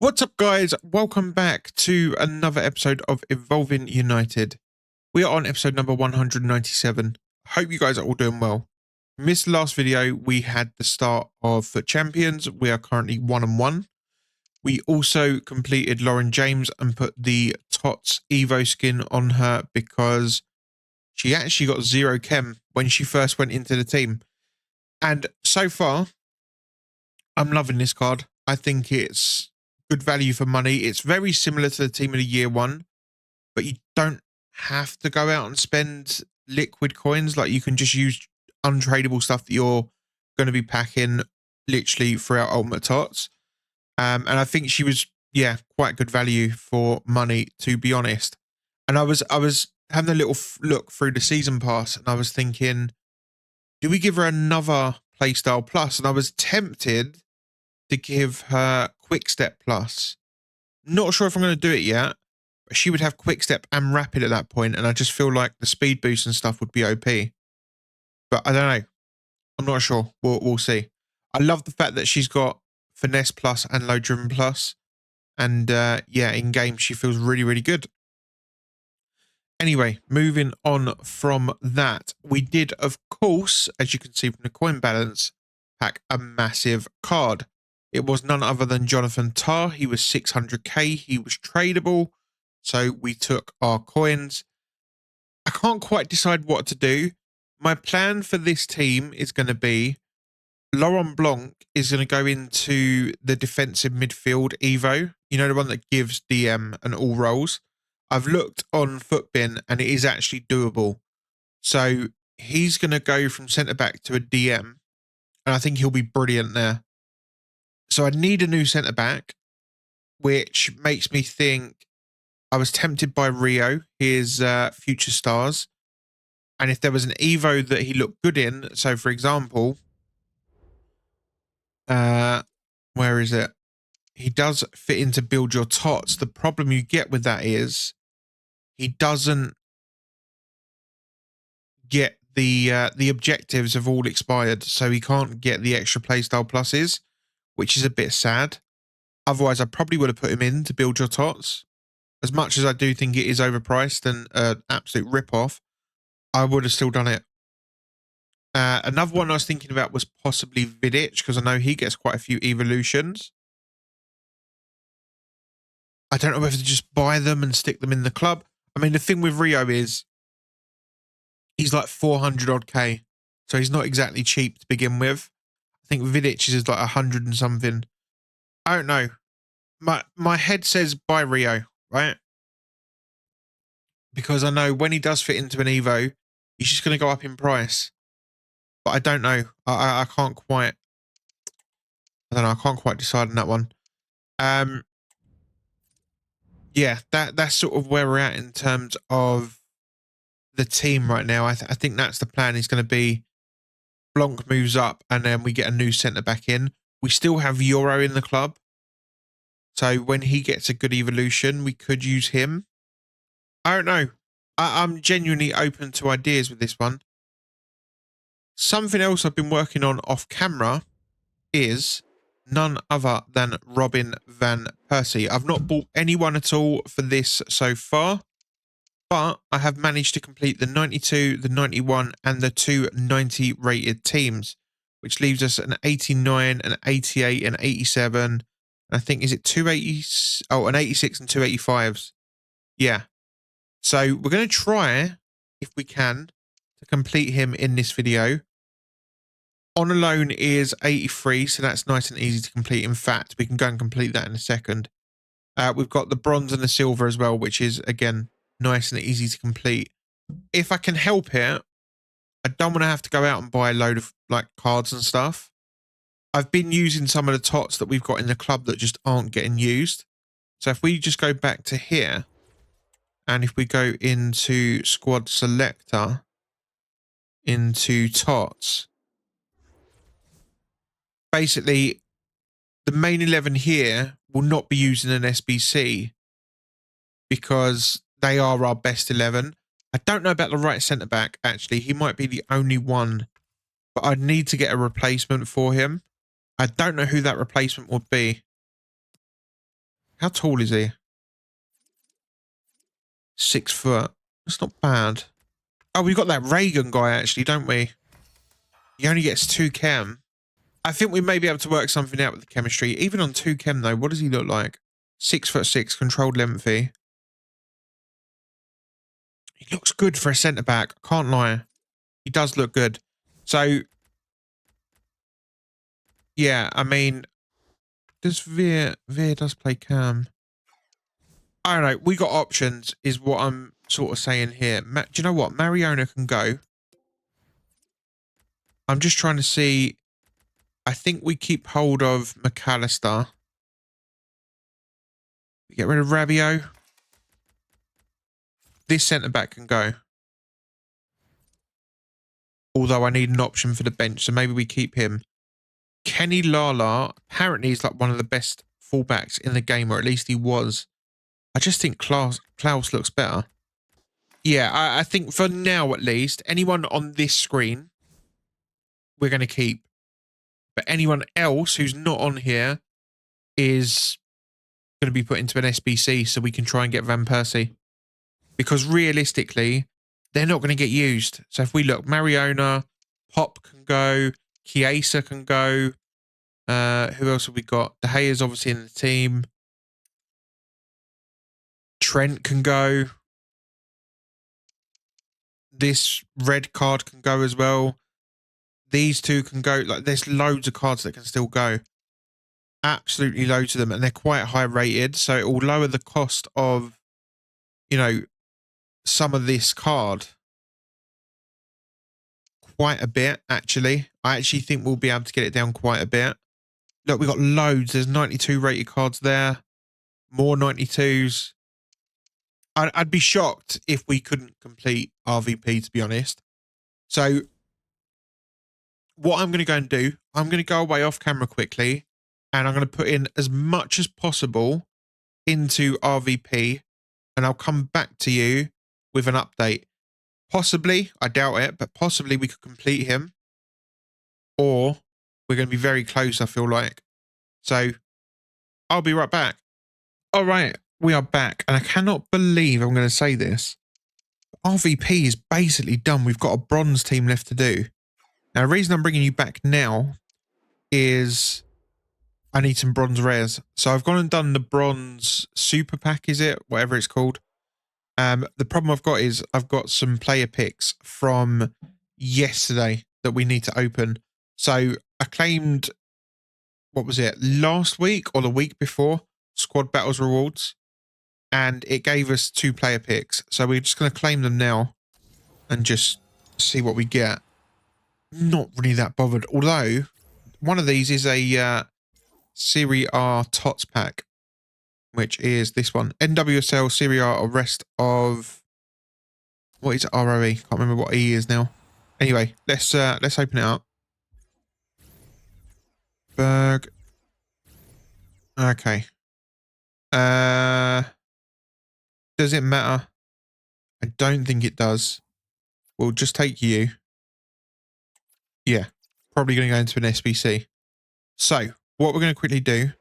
What's up, guys? Welcome back to another episode of Evolving United. We are on episode number 197. Hope you guys are all doing well. Missed the last video, we had the start of FUT Champions. We are currently 1-1. We also completed Lauren James and put the TOTS Evo skin on her because she actually got 0 chem when she first went into the team. And so far, I'm loving this card. I think it's good value for money. It's very similar to the Team of the Year one, but you don't have to go out and spend liquid coins. Like, you can just use untradeable stuff that you're going to be packing literally throughout Ultimate TOTS. And I think she was, quite good value for money, to be honest. And I was having a little look through the season pass, and I was thinking, do we give her another playstyle plus? And I was tempted to give her quick step plus. Not sure if I'm going to do it yet, but she would have quick step and rapid at that point, and I just feel like the speed boost and stuff would be OP. But I don't know. I'm not sure. We'll see. I love the fact that she's got finesse plus and low driven plus, and in game she feels really, really good. Anyway, moving on from that, we did, of course, as you can see from the coin balance, pack a massive card. It was none other than Jonathan Tah. He was 600k. He was tradable. So we took our coins. I can't quite decide what to do. My plan for this team is going to be Laurent Blanc is going to go into the defensive midfield Evo. You know, the one that gives DM and all roles. I've looked on Footbin and it is actually doable. So he's going to go from centre back to a DM. And I think he'll be brilliant there. So I need a new centre back, which makes me think I was tempted by Rio, his future stars. And if there was an Evo that he looked good in, so for example, where is it? He does fit into build your TOTS. The problem you get with that is he doesn't get the objectives have all expired, so he can't get the extra playstyle pluses, which is a bit sad. Otherwise, I probably would have put him in to build your TOTS. As much as I do think it is overpriced and an absolute rip-off, I would have still done it. Another one I was thinking about was possibly Vidic, because I know he gets quite a few evolutions. I don't know whether to just buy them and stick them in the club. I mean, the thing with Rio is he's like 400 odd K, so he's not exactly cheap to begin with. I think Vidic is like 100 and something. I don't know. My head says buy Rio, right? Because I know when he does fit into an Evo, he's just going to go up in price. But I don't know. I can't quite. I don't know. I can't quite decide on that one. Yeah, that's sort of where we're at in terms of the team right now. I think that's the plan. Is going to be Blanc moves up, and then we get a new centre back in. We still have Euro in the club, so when he gets a good evolution, we could use him. I don't know. I'm genuinely open to ideas with this one. Something else I've been working on off camera is none other than Robin van Persie. I've not bought anyone at all for this so far, but I have managed to complete the 92, the 91, and the 290 rated teams, which leaves us an 89, an 88, an 87. And I think, is it 280? Oh, an 86 and 285s. Yeah. So we're going to try, if we can, to complete him in this video. On alone is 83, so that's nice and easy to complete. In fact, we can go and complete that in a second. We've got the bronze and the silver as well, which is, again, nice and easy to complete. If I can help it, I don't want to have to go out and buy a load of like cards and stuff. I've been using some of the TOTS that we've got in the club that just aren't getting used. So if we just go back to here, and if we go into squad selector, into TOTS, basically the main 11 here will not be using an SBC because they are our best 11. I don't know about the right centre back, actually. He might be the only one, but I'd need to get a replacement for him. I don't know who that replacement would be. How tall is he? 6 foot. That's not bad. Oh, we've got that Reagan guy actually, don't we? He only gets 2 chem. I think we may be able to work something out with the chemistry. Even on 2 chem though, what does he look like? 6'6", controlled lengthy. He looks good for a centre back. I can't lie. He does look good. So, yeah, I mean, does Veer does play cam? I don't know. We got options is what I'm sort of saying here. Do you know what? Mariona can go. I'm just trying to see. I think we keep hold of McAllister. We get rid of Rabiot. This centre-back can go. Although I need an option for the bench, so maybe we keep him. Kenny Lala, apparently he's like one of the best fullbacks in the game, or at least he was. I just think Klaus looks better. Yeah, I think for now at least, anyone on this screen, we're going to keep. But anyone else who's not on here is going to be put into an SBC so we can try and get Van Persie. Because realistically, they're not going to get used. So if we look, Mariona, Pop can go, Chiesa can go. Who else have we got? De Gea's obviously in the team. Trent can go. This red card can go as well. These two can go. Like, there's loads of cards that can still go. Absolutely loads of them. And they're quite high rated. So it will lower the cost of, you know, some of this card quite a bit, actually. I actually think we'll be able to get it down quite a bit. Look, we've got loads. There's 92 rated cards there. More 92s. I'd be shocked if we couldn't complete RVP, to be honest. So what I'm going to go and do, I'm going to go away off camera quickly, and I'm going to put in as much as possible into RVP, and I'll come back to you with an update. Possibly, I doubt it, but possibly we could complete him, or we're going to be very close, I feel like. So I'll be right back. All right, we are back, and I cannot believe I'm going to say this. RVP is basically done. We've got a bronze team left to do. Now, the reason I'm bringing you back now is I need some bronze rares. So I've gone and done the bronze super pack, is it? Whatever it's called. The problem I've got is I've got some player picks from yesterday that we need to open. So I claimed, what was it, last week or the week before, Squad Battles rewards. And it gave us 2 player picks. So we're just going to claim them now and just see what we get. Not really that bothered. Although, one of these is a Serie R TOTS pack, which is this one. NWSL, Serie R, or rest of... What is it? ROE? Can't remember what E is now. Anyway, let's open it up. Berg. Okay. Does it matter? I don't think it does. We'll just take you. Yeah. Probably going to go into an SBC. So, what we're going to quickly do,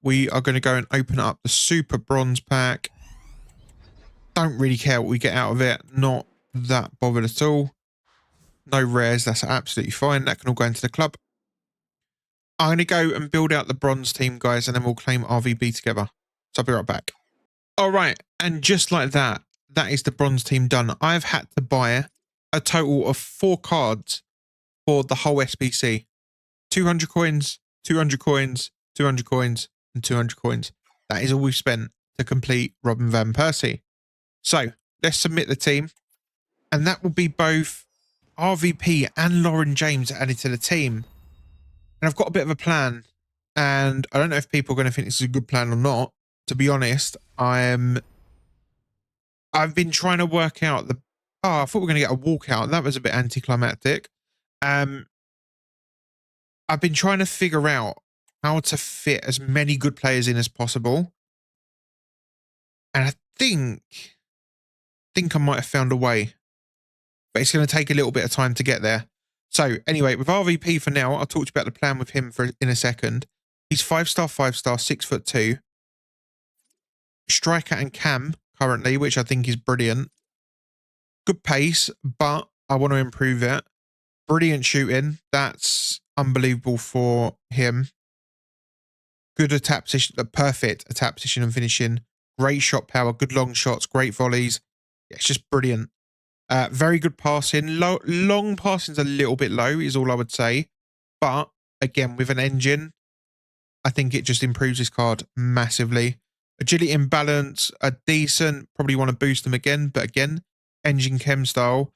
we are going to go and open up the Super Bronze pack. Don't really care what we get out of it. Not that bothered at all. No rares. That's absolutely fine. That can all go into the club. I'm going to go and build out the bronze team, guys, and then we'll claim RVB together. So I'll be right back. All right. And just like that, that is the bronze team done. I've had to buy a total of 4 cards for the whole SBC. 200 coins, 200 coins, 200 coins, and 200 coins. That is all we've spent to complete Robin Van Persie. So let's submit the team. And that will be both RVP and Lauren James added to the team. And I've got a bit of a plan. And I don't know if people are going to think this is a good plan or not. To be honest, I've been trying to work out the... Oh, I thought we were going to get a walkout. That was a bit anticlimactic. I've been trying to figure out how to fit as many good players in as possible. And I think I might have found a way. But it's going to take a little bit of time to get there. So anyway, with RVP for now, I'll talk to you about the plan with him in a second. He's 5-star, 5-star, 6'2". striker and cam currently, which I think is brilliant. Good pace, but I want to improve it. Brilliant shooting. That's unbelievable for him. Good attack position, perfect attack position and finishing. Great shot power, good long shots, great volleys. Yeah, it's just brilliant. Very good passing. Long passing's a little bit low, is all I would say. But again, with an engine, I think it just improves this card massively. Agility and balance are decent. Probably want to boost them again. But again, engine chem style.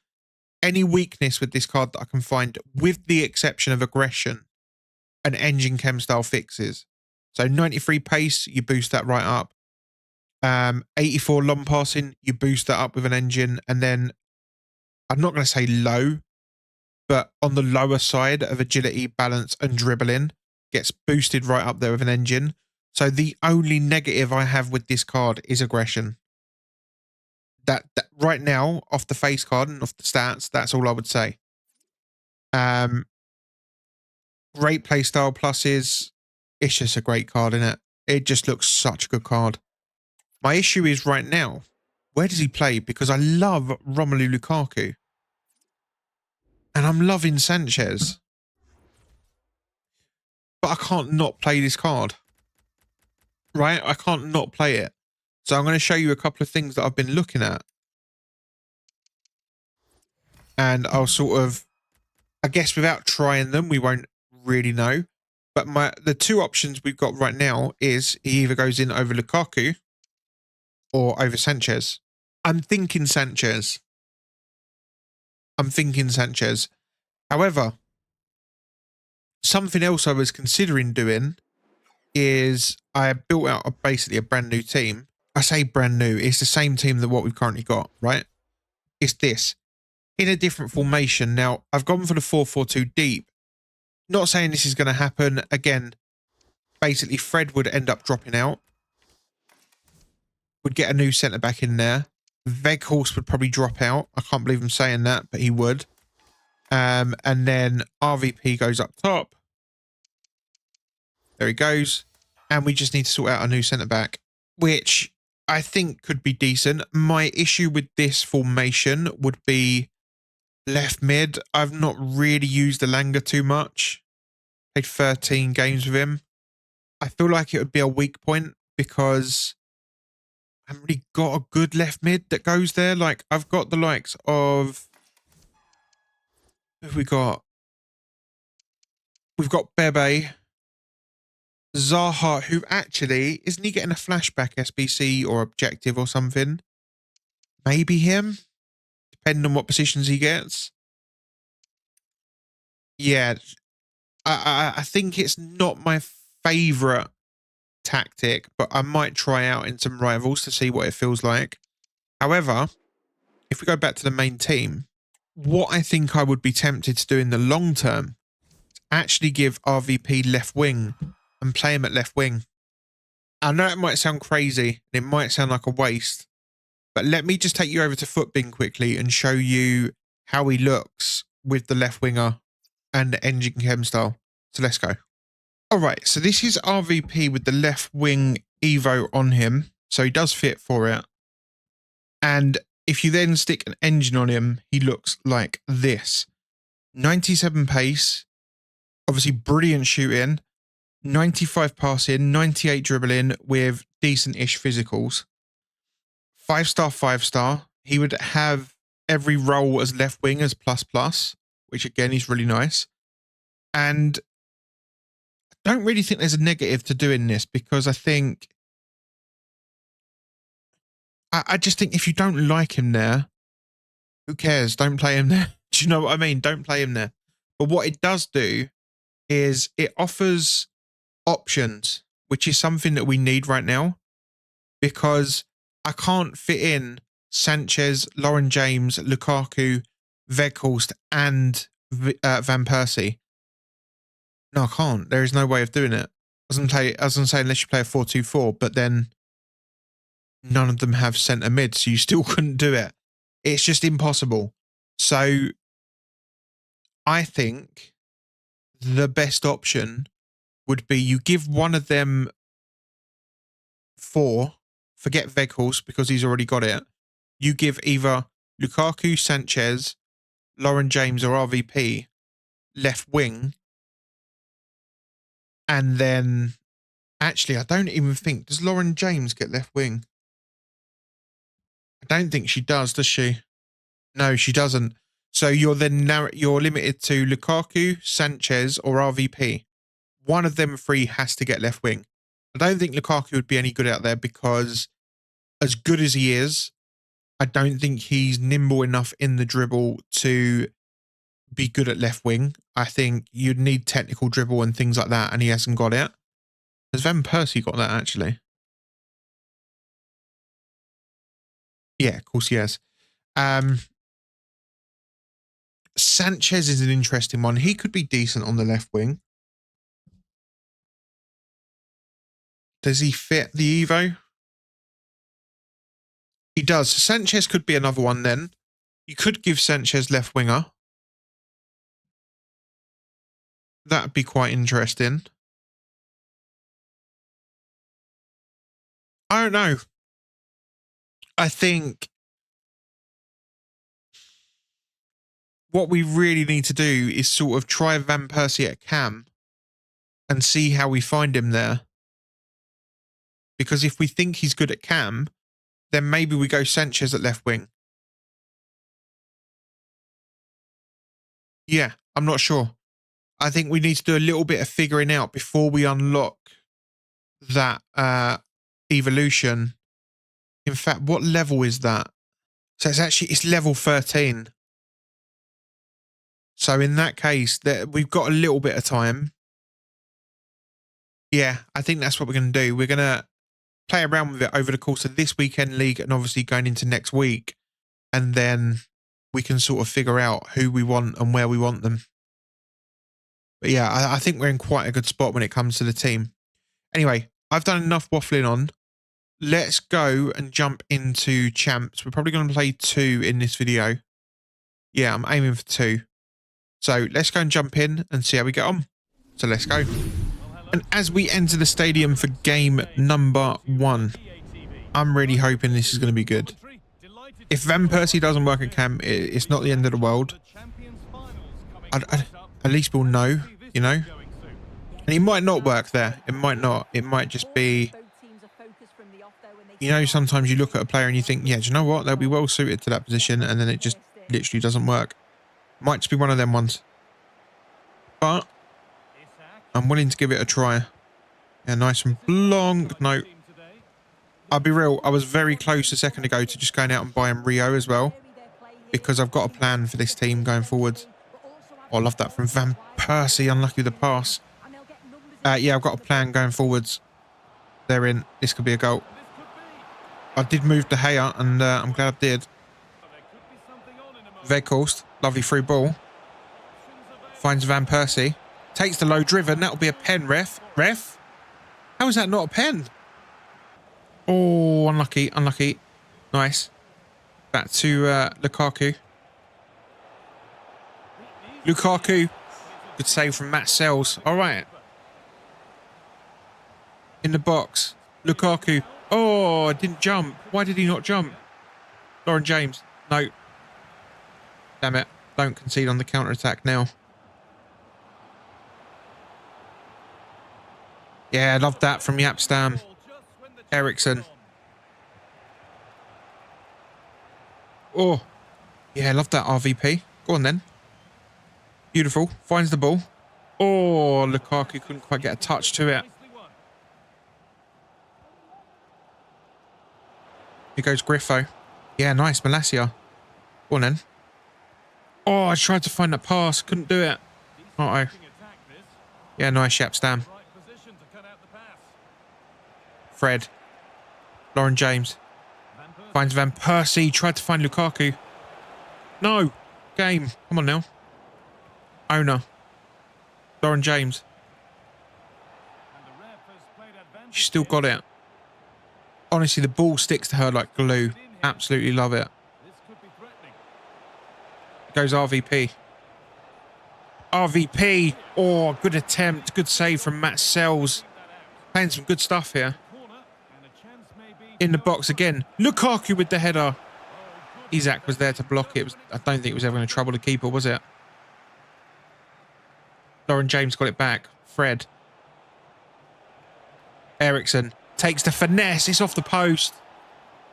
Any weakness with this card that I can find, with the exception of aggression, an engine chem style fixes. So 93 pace, you boost that right up. 84 long passing, you boost that up with an engine. And then I'm not going to say low, but on the lower side of agility, balance, and dribbling, gets boosted right up there with an engine. So the only negative I have with this card is aggression. That right now, off the face card and off the stats, that's all I would say. Great playstyle pluses. It's just a great card, isn't it? It just looks such a good card. My issue is right now, where does he play? Because I love Romelu Lukaku. And I'm loving Sanchez. But I can't not play this card. Right? I can't not play it. So I'm going to show you a couple of things that I've been looking at. And I'll sort of, I guess without trying them, we won't really know. But the two options we've got right now is he either goes in over Lukaku or over Sanchez. I'm thinking Sanchez. However, something else I was considering doing is I built out basically a brand new team. I say brand new. It's the same team that what we've currently got, right? It's this. In a different formation. Now, I've gone for the 4-4-2 deep. Not saying this is going to happen. Again, basically Fred would end up dropping out. Would get a new centre-back in there. Weghorst would probably drop out. I can't believe I'm saying that, but he would. And then RVP goes up top. There he goes. And we just need to sort out a new centre-back, which I think could be decent. My issue with this formation would be left mid. I've not really used Elanga too much. Played 13 games with him. I feel like it would be a weak point because I haven't really got a good left mid that goes there. Like, I've got the likes of... Who have we got? We've got Bebe. Zaha, who actually... Isn't he getting a flashback SBC or objective or something? Maybe him? Depending on what positions he gets. Yeah. I think it's not my favourite tactic, but I might try out in some rivals to see what it feels like. However, if we go back to the main team, what I think I would be tempted to do in the long term is actually give RVP left wing and play him at left wing. I know it might sound crazy and it might sound like a waste, but let me just take you over to Footbin quickly and show you how he looks with the left winger and the engine chem style. So let's go. All right, so this is RVP with the left wing Evo on him. So he does fit for it. And if you then stick an engine on him, he looks like this. 97 pace, obviously brilliant shooting, 95 passing, 98 dribbling with decent-ish physicals. 5-star, 5-star. He would have every role as left wing as plus, which again is really nice. And I don't really think there's a negative to doing this because I think... I just think if you don't like him there, who cares? Don't play him there. Do you know what I mean? Don't play him there. But what it does do is it offers options, which is something that we need right now because I can't fit in Sanchez, Lauren James, Lukaku, Weghorst, and Van Persie. No, I can't. There is no way of doing it. I was going to say unless you play a 4-2-4, but then none of them have centre mid, so you still couldn't do it. It's just impossible. So I think the best option would be you give one of them 4 forget Weghorst because he's already got it. You give either Lukaku, Sanchez, Lauren James or RVP left wing. And then, actually, I don't even think, does Lauren James get left wing? I don't think she does she? No, she doesn't. So you're then you're limited to Lukaku, Sanchez or RVP. One of them three has to get left wing. I don't think Lukaku would be any good out there because as good as he is, I don't think he's nimble enough in the dribble to be good at left wing. I think you'd need technical dribble and things like that, and he hasn't got it. Has Van Persie got that, actually? Yeah, of course he has. Sanchez is an interesting one. He could be decent on the left wing. Does he fit the Evo? He does. Sanchez could be another one then. You could give Sanchez left winger. That'd be quite interesting. I don't know. I think what we really need to do is sort of try Van Persie at cam and see how we find him there. Because if we think he's good at cam, then maybe we go Sanchez at left wing. Yeah, I'm not sure. I think we need to do a little bit of figuring out before we unlock that evolution. In fact, what level is that? So it's level 13. So in that case, we've got a little bit of time. Yeah, I think that's what we're going to do. We're going to play around with it over the course of this weekend league and obviously going into next week. And then we can sort of figure out who we want and where we want them. But yeah, I think we're in quite a good spot when it comes to the team. Anyway, I've done enough waffling on. Let's go and jump into champs. We're probably going to play 2 in this video. Yeah, I'm aiming for 2. So let's go and jump in and see how we get on. So let's go. And as we enter the stadium for game number 1, I'm really hoping this is going to be good. If Van Persie doesn't work at cam, it's not the end of the world. At least we'll know, you know. And he might not work there. It might not. It might just be, you know, sometimes you look at a player and you think, yeah, do you know what? They'll be well suited to that position. And then it just literally doesn't work. Might just be one of them ones. But I'm willing to give it a try. Yeah, nice and long. No. I'll be real. I was very close a second ago to just going out and buying Rio as well. Because I've got a plan for this team going forward. Oh, I love that from Van Persie. Unlucky with the pass. Yeah, I've got a plan going forwards. They're in. This could be a goal. I did move De Gea, and I'm glad I did. Weghorst. Lovely through ball. Finds Van Persie. Takes the low driven. That'll be a pen, ref. Ref? How is that not a pen? Oh, unlucky. Unlucky. Nice. Back to Lukaku. Lukaku. Good save from Matt Sells. All right. In the box. Lukaku. Oh, didn't jump. Why did he not jump? Lauren James. No. Damn it. Don't concede on the counter-attack now. Yeah, I love that from Yapstam. Eriksson. Oh. Yeah, I love that RVP. Go on then. Beautiful. Finds the ball. Oh, Lukaku couldn't quite get a touch to it. Here goes Griffo. Yeah, nice. Malacia. Go on then. Oh, I tried to find that pass. Couldn't do it. Uh-oh. Yeah, nice, Yapstam. Fred. Lauren James. Finds Van Persie. Tried to find Lukaku. No. Game. Come on now. Owner. Lauren James. She's still got it. Honestly, the ball sticks to her like glue. Absolutely love it. Goes RVP. RVP. Oh, good attempt. Good save from Matt Sells. Playing some good stuff here. In the box again. Lukaku with the header. Isak was there to block it. I don't think it was ever going to trouble the keeper, was it? Lauren James got it back. Fred. Ericsson takes the finesse. It's off the post.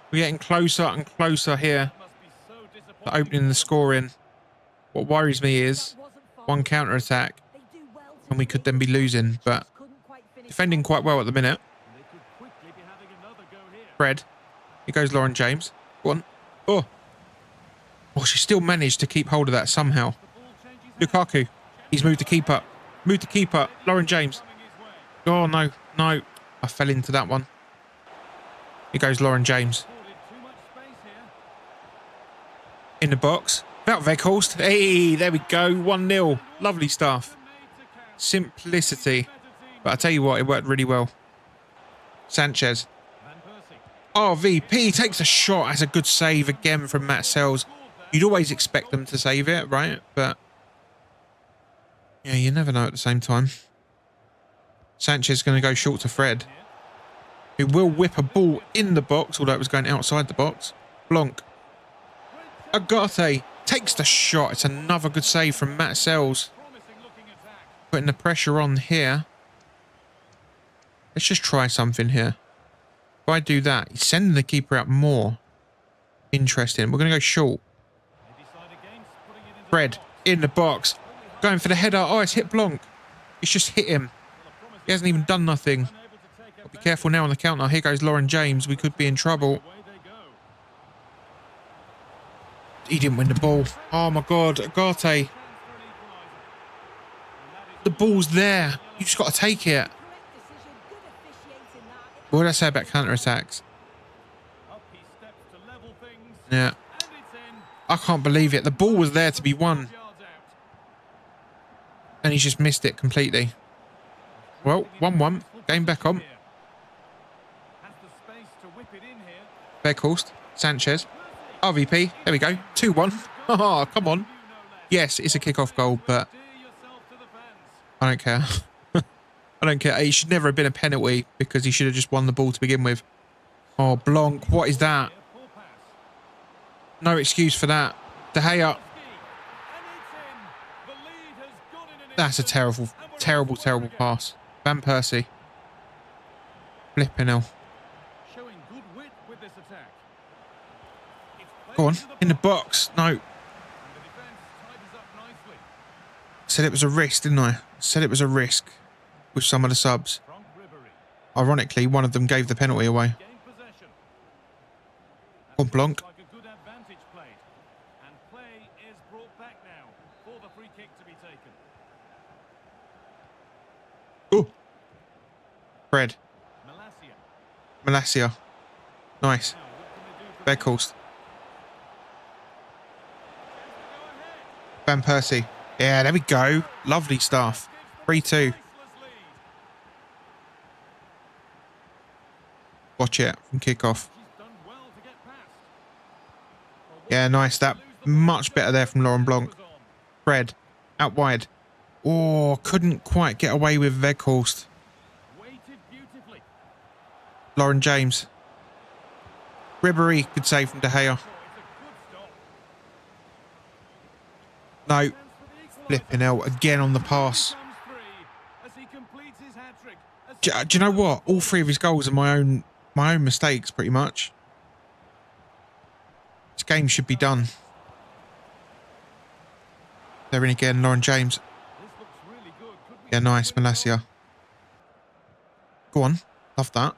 We're getting closer and closer here to opening the scoring. What worries me is one counter-attack and we could then be losing, but defending quite well at the minute. Fred. Here goes Lauren James. Go on. Oh. Oh, she still managed to keep hold of that somehow. Lukaku. He's moved the keeper. Moved the keeper. Lauren James. Oh, no. No. I fell into that one. Here goes Lauren James. In the box. About Weghorst. Hey, there we go. 1-0. Lovely stuff. Simplicity. But I tell you what, it worked really well. Sanchez. RVP takes a shot. That's a good save again from Matt Sells. You'd always expect them to save it, right? But yeah, you never know at the same time. Sanchez is going to go short to Fred, who will whip a ball in the box, although it was going outside the box. Blanc. Agate takes the shot. It's another good save from Matt Sells. Putting the pressure on here. Let's just try something here. If I do that, he's sending the keeper out more. Interesting. We're going to go short. Fred in the box. Going for the header. Oh, it's hit Blanc. It's just hit him. He hasn't even done nothing. Got to be careful now on the counter. Here goes Lauren James. We could be in trouble. He didn't win the ball. Oh my God. Agate. The ball's there. You just got to take it. What did I say about counter-attacks? Yeah. I can't believe it. The ball was there to be won. And he's just missed it completely. Well, 1-1. Game back on. Weghorst. Sanchez. RVP. There we go. 2-1. Oh, come on. Yes, it's a kick-off goal, but I don't care. I don't care. It should never have been a penalty because he should have just won the ball to begin with. Oh, Blanc. What is that? No excuse for that. De Gea. That's a terrible, terrible, terrible pass. Van Persie. Flipping hell. Go on. In the box. No. Said it was a risk, didn't I? Said it was a risk with some of the subs. Ironically, one of them gave the penalty away. On Blanc. Oh. Fred. Malacia. Nice. Weghorst. Van Persie. Yeah, there we go. Lovely stuff. 3-2. Watch it from kickoff. Yeah, nice. That much better there from Laurent Blanc. Fred. Out wide. Oh, couldn't quite get away with Weghorst. Lauren James. Ribéry. Good save from De Gea. No. Flipping hell. Again on the pass. Do you know what? All three of his goals are my own mistakes, pretty much. This game should be done. They're in again. Lauren James. Yeah, nice. Malacia. Go on. Love that.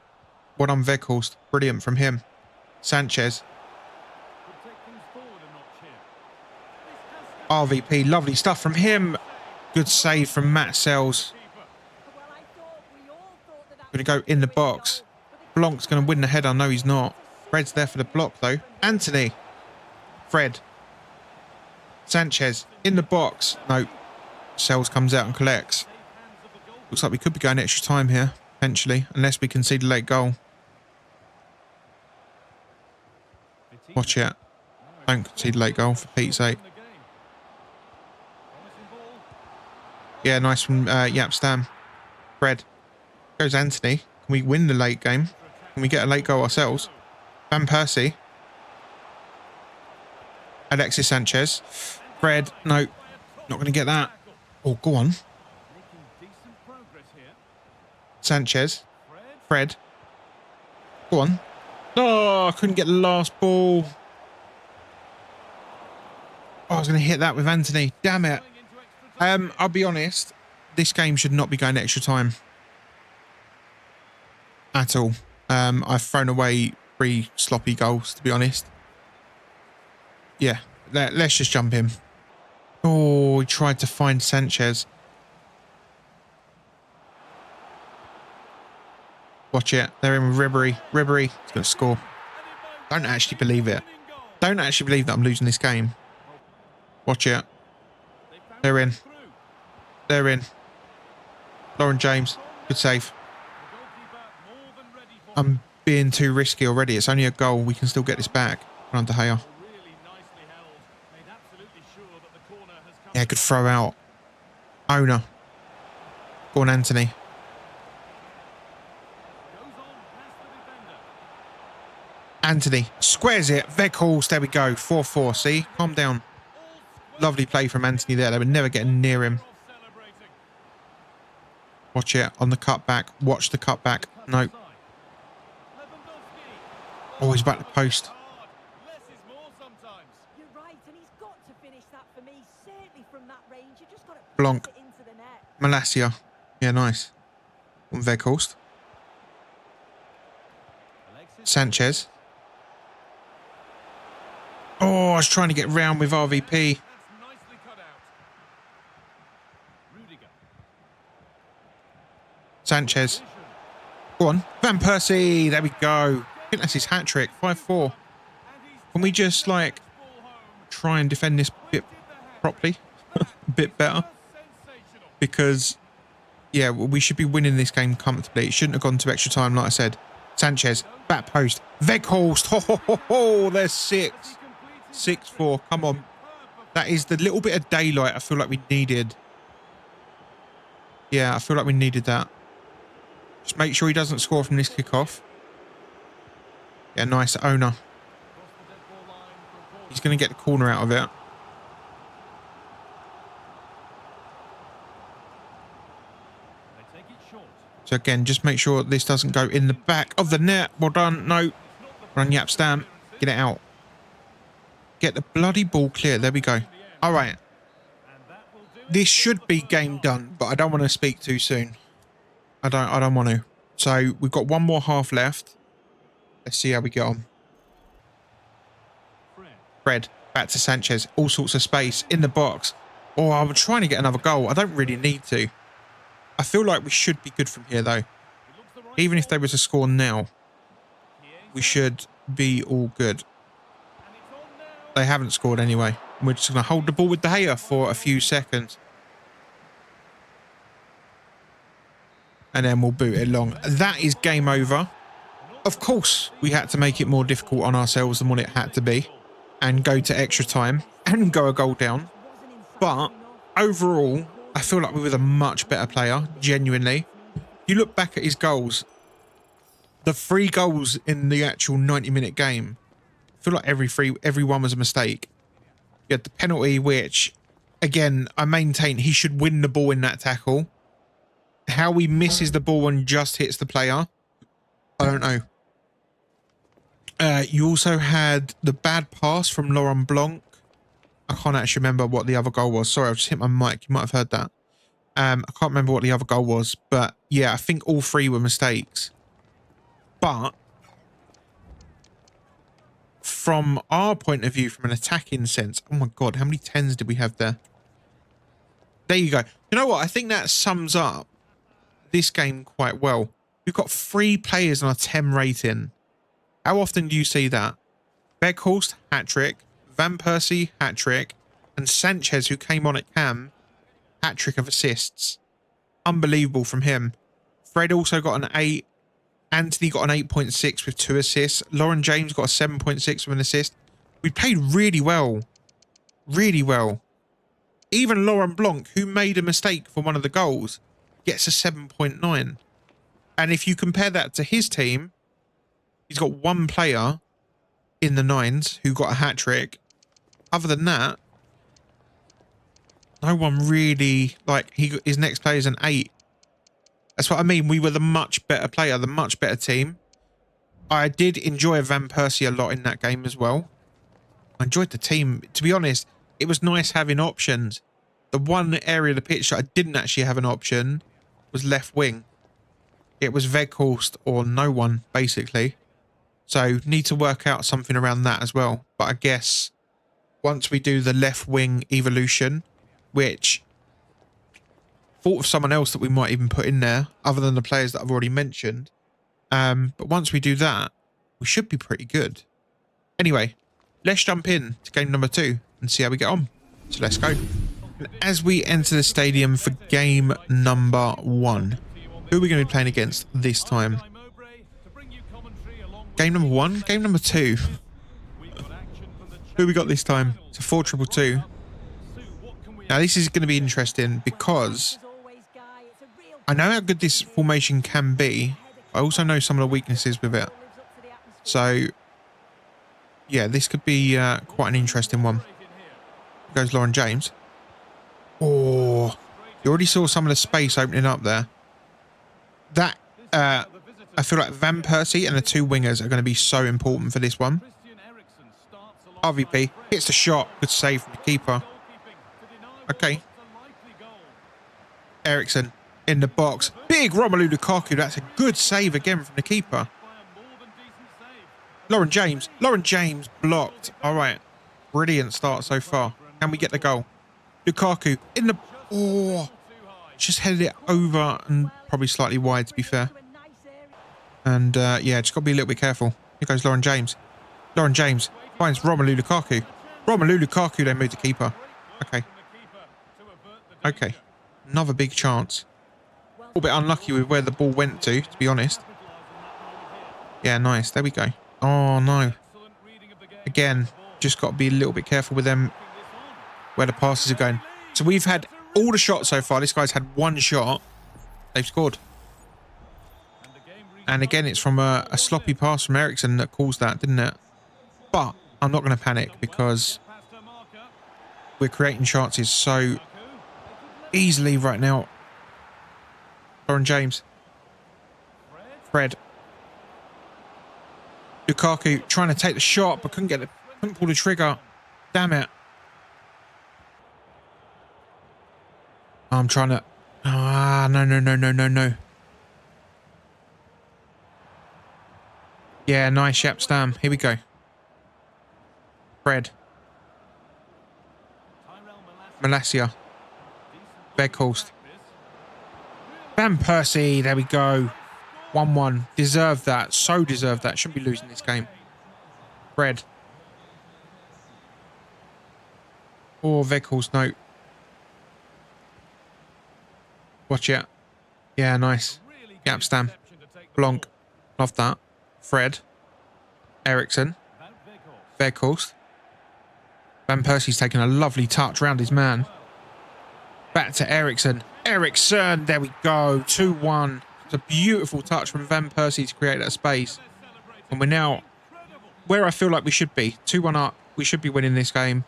Well done, Weghorst. Brilliant from him. Sanchez. RVP. Lovely stuff from him. Good save from Matt Sells. Going to go in the box. Blanc's going to win the header. No, he's not. Fred's there for the block, though. Anthony. Fred. Sanchez. In the box. No. Sells comes out and collects. Looks like we could be going extra time here, potentially, unless we concede a late goal. Watch it. Don't concede a late goal, for Pete's sake. Yeah, nice from Yap Stam. Fred. Goes Anthony. Can we win the late game? Can we get a late goal ourselves? Van Persie. Alexis Sanchez. Fred. No. Not going to get that. Oh, go on. Sanchez. Fred. Go on. Oh, I couldn't get the last ball. Oh, I was going to hit that with Anthony. Damn it. I'll be honest. This game should not be going extra time. At all. I've thrown away 3 sloppy goals, to be honest. Yeah. Let's just jump in. Oh, he tried to find Sanchez. Watch it. They're in with Ribery. Ribery is going to score. Don't actually believe it. Don't actually believe that I'm losing this game. Watch it. They're in. They're in. Lauren James. Good save. I'm being too risky already. It's only a goal. We can still get this back. Run De Gea. Yeah, good throw out. Owner. Go on, Anthony. Anthony squares it. Weghorst. There we go. 4-4. See? Calm down. Lovely play from Anthony there. They were never getting near him. Watch it on the cutback. Watch the cutback. No. Oh, he's back to post. Blanc. Malacia. Yeah, nice. On Weghorst. Sanchez. Oh, I was trying to get round with RVP. Sanchez. Go on. Van Persie. There we go. I think that's his hat-trick. 5-4. Can we just, like, try and defend this bit properly? A bit better? Because, yeah, we should be winning this game comfortably. It shouldn't have gone to extra time, like I said. Sanchez. Back post. Weghorst. Ho, ho, ho, ho. There's 6. 6-4. Come on. That is the little bit of daylight I feel like we needed. Yeah, I feel like we needed that. Just make sure he doesn't score from this kickoff. Yeah, nice owner. He's going to get the corner out of it. So again, just make sure this doesn't go in the back of the net. Well done. No. Run Yap Stam. Get it out. Get the bloody ball clear. There we go. All right. This should be game done, but I don't want to speak too soon. I don't want to. So we've got one more half left. Let's see how we get on. Fred. Back to Sanchez. All sorts of space in the box. Oh, I'm trying to get another goal. I don't really need to. I feel like we should be good from here, though. Even if there was a score now, we should be all good. They haven't scored anyway. We're just going to hold the ball with De Gea for a few seconds. And then we'll boot it long. That is game over. Of course, we had to make it more difficult on ourselves than what it had to be. And go to extra time. And go a goal down. But overall, I feel like we were a much better player. Genuinely. You look back at his goals. The 3 goals in the actual 90-minute game. I feel like every one was a mistake. You had the penalty, which, again, I maintain he should win the ball in that tackle. How he misses the ball and just hits the player, I don't know. You also had the bad pass from Laurent Blanc. I can't actually remember what the other goal was. Sorry, I've just hit my mic. You might have heard that. I can't remember what the other goal was. But, yeah, I think all 3 were mistakes. But from our point of view, from an attacking sense, oh my God, how many 10s did we have there? There you go. You know what? I think that sums up this game quite well. We've got 3 players on a 10 rating. How often do you see that? Weghorst, hat-trick. Van Persie, hat-trick. And Sanchez, who came on at cam, hat-trick of assists. Unbelievable from him. Fred also got an 8. Anthony got an 8.6 with 2 assists. Lauren James got a 7.6 with an assist. We played really well. Really well. Even Laurent Blanc, who made a mistake for one of the goals, gets a 7.9. And if you compare that to his team, He's got one player in the nines who got a hat-trick. Other than that, no one really, like, his next player is an 8. That's what I mean. We were the much better player, the much better team. I did enjoy Van Persie a lot in that game as well. I enjoyed the team. To be honest, it was nice having options. The one area of the pitch that I didn't actually have an option was left wing. It was Weghorst or no one, basically. So need to work out something around that as well. But I guess once we do the left wing evolution, which thought of someone else that we might even put in there other than the players that I've already mentioned. But once we do that, we should be pretty good. Anyway, let's jump in to game number 2 and see how we get on. So let's go. And as we enter the stadium for game number 1, who are we going to be playing against this time? Game number 1? Game number 2? Who we got this time? It's a 4-2-2. Now this is going to be interesting because I know how good this formation can be. I also know some of the weaknesses with it. So yeah, this could be quite an interesting one. Here goes Lauren James. Oh, you already saw some of the space opening up there. That I feel like Van Persie and the 2 wingers are going to be so important for this one. RVP hits the shot. Good save from the keeper. Okay. Eriksson in the box. Big Romelu Lukaku. That's a good save again from the keeper. Lauren James. Lauren James blocked. All right. Brilliant start so far. Can we get the goal? Lukaku in the... Oh. Just headed it over and probably slightly wide, to be fair. And yeah, just got to be a little bit careful. Here goes Lauren James. Lauren James finds Romelu Lukaku. Romelu Lukaku, they moved the keeper. Okay. Okay. Another big chance. A little bit unlucky with where the ball went to be honest. Yeah, nice. There we go. Oh, no. Again, just got to be a little bit careful with them where the passes are going. So we've had all the shots so far. This guy's had 1 shot. They've scored. And again, it's from a sloppy pass from Eriksson that caused that, didn't it? But I'm not going to panic because we're creating chances so easily right now. Lauren James. Fred. Lukaku trying to take the shot, but couldn't pull the trigger. Damn it. I'm trying to... Ah, no. Yeah, nice, Yapstam. Here we go. Fred. Malacia. Weghorst. Van Persie. There we go. 1-1. Deserved that. So deserved that. Shouldn't be losing this game. Fred. Or Weghorst. No. Watch it. Yeah, nice. Yapstam. Blanc. Love that. Fred. Eriksson. Weghorst. Van Persie's taking a lovely touch round his man. Back to Eriksson. Eriksson. There we go. 2-1. It's a beautiful touch from Van Persie to create that space. And we're now where I feel like we should be. 2-1 up. We should be winning this game.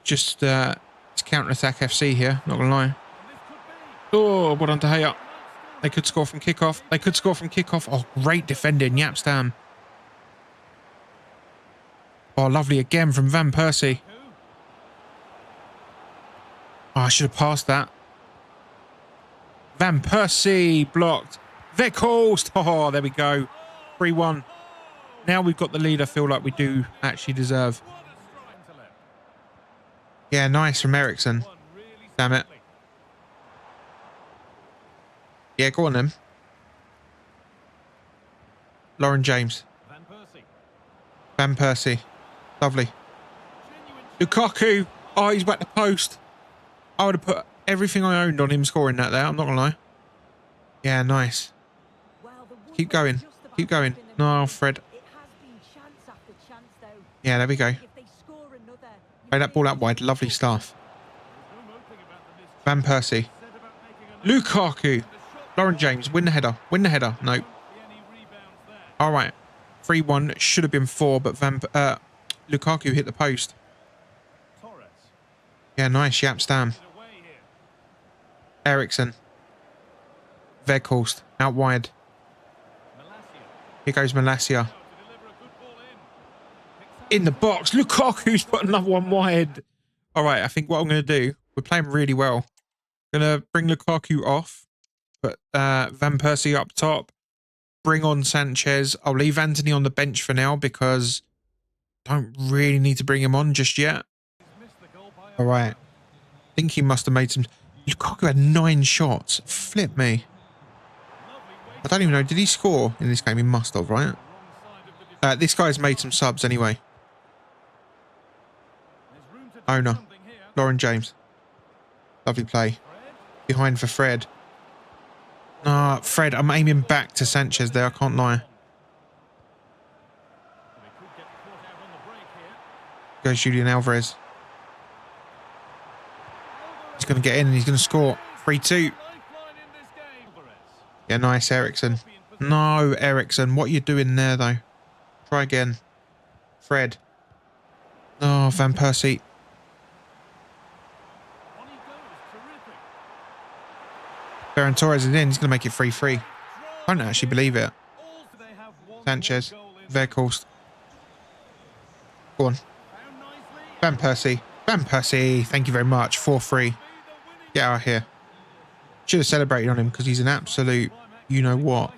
Just it's counter-attack FC here. Not going to lie. Oh, well done to Haya. They could score from kickoff. They could score from kickoff. Oh, great defending. Yapstam. Oh, lovely again from Van Persie. Oh, I should have passed that. Van Persie blocked. Weghorst. Oh, there we go. 3-1. Now we've got the lead I feel like we do actually deserve. Yeah, nice from Eriksson. Damn it. Yeah, go on then. Lauren James. Van Persie. Lovely. Lukaku. Oh, he's wet the post. I would have put everything I owned on him scoring that there. I'm not going to lie. Yeah, nice. Keep going. Keep going. No, Fred. Yeah, there we go. Play that ball out wide. Lovely stuff. Van Persie. Lukaku. Lauren James. Win the header. Win the header. No. All right. 3-1. Should have been 4, but Lukaku hit the post. Yeah, nice. Yapstam. Ericsson. Weghorst. Out wide. Here goes Malacia. In the box. Lukaku's put another one wide. All right. I think what I'm going to do, we're playing really well. Going to bring Lukaku off. Put Van Persie up top. Bring on Sanchez. I'll leave Anthony on the bench for now because I don't really need to bring him on just yet. All right. I think he must have made some... Lukaku had 9 shots. Flip me. I don't even know. Did he score in this game? He must have, right? This guy's made some subs anyway. Owner. Lauren James. Lovely play. Behind for Fred. Ah, Fred. I'm aiming back to Sanchez there. I can't lie. Goes Julian Alvarez. He's going to get in and he's going to score. 3-2. Yeah, nice, Ericsson. No, Ericsson. What are you doing there, though? Try again. Fred. Oh, Van Persie. Ferran Torres is in. He's going to make it 3-3. I don't actually believe it. Sanchez. Weghorst. Go on. Van Persie. Van Persie. Thank you very much. 4-3. Get out of here. Should have celebrated on him because he's an absolute you-know-what.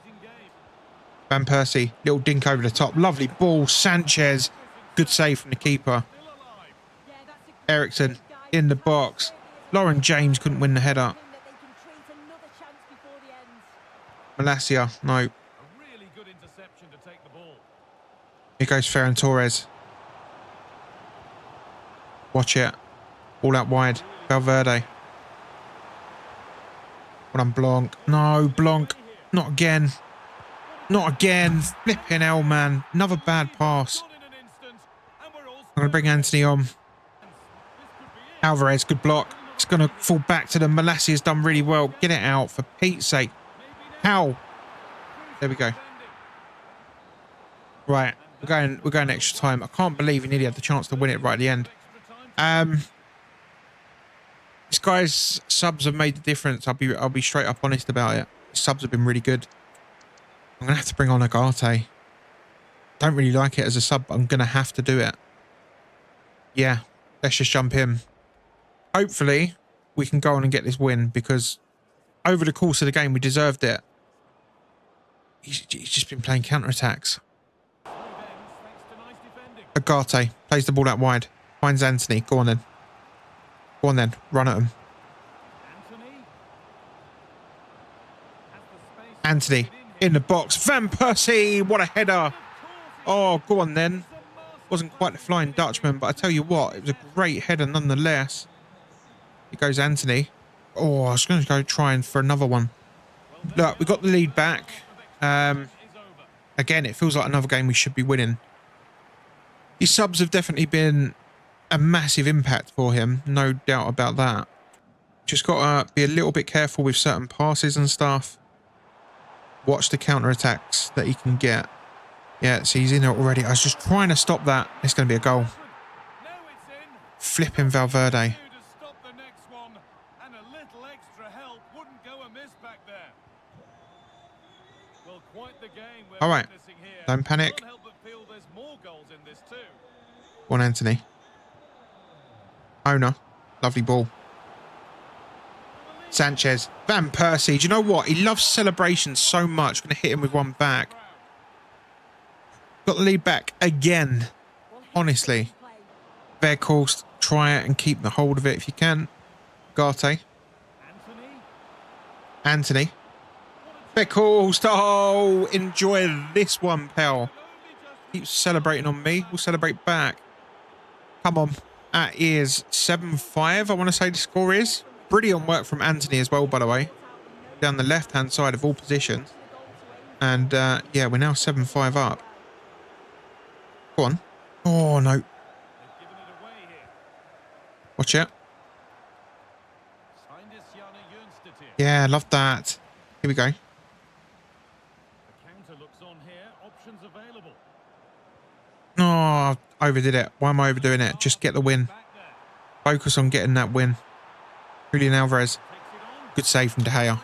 Van Persie. Little dink over the top. Lovely ball. Sanchez. Good save from the keeper. Ericsson in the box. Lauren James couldn't win the header. Malacia. No. Here goes Ferran Torres. Watch it. All out wide. Valverde. Well done, Blanc. No, Blanc. Not again. Not again. Flipping hell, man. Another bad pass. I'm going to bring Anthony on. Alvarez, good block. It's going to fall back to them. Malacia's done really well. Get it out, for Pete's sake. How? There we go. Right. We're going extra time. I can't believe he nearly had the chance to win it right at the end. This guy's subs have made the difference. I'll be straight up honest about it. His subs have been really good. I'm gonna have to bring on Agate. Don't really like it as a sub, but I'm gonna have to do it. Yeah, let's just jump in. Hopefully, we can go on and get this win because over the course of the game, we deserved it. He's just been playing counter-attacks. Agate plays the ball out wide. Finds Anthony. Go on then. Go on then. Run at him. Anthony in the box. Van Persie. What a header. Oh, go on then. Wasn't quite the Flying Dutchman, but I tell you what, it was a great header nonetheless. Here goes Anthony. Oh, I was going to go trying for another one. Look, we got the lead back. Again, it feels like another game we should be winning. These subs have definitely been a massive impact for him. No doubt about that. Just got to be a little bit careful with certain passes and stuff. Watch the counter-attacks that he can get. Yeah, so he's in there already. I was just trying to stop that. It's going to be a goal. Flipping Valverde. All right. Don't panic. Go on, Anthony. Owner. Lovely ball. Sanchez. Van Persie. Do you know what? He loves celebrations so much. Going to hit him with one back. Got the lead back again. Honestly. Weghorst. Try it and keep the hold of it if you can. Garte. Anthony. Weghorst. Oh, enjoy this one, pal. Keeps celebrating on me. We'll celebrate back. Come on. That is 7-5, I want to say the score is. Brilliant work from Anthony as well, by the way. Down the left-hand side of all positions. And, yeah, we're now 7-5 up. Go on. Oh, no. Watch it. Yeah, love that. Here we go. Oh, I overdid it. Why am I overdoing it? Just get the win. Focus on getting that win. Julian Alvarez. Good save from De Gea.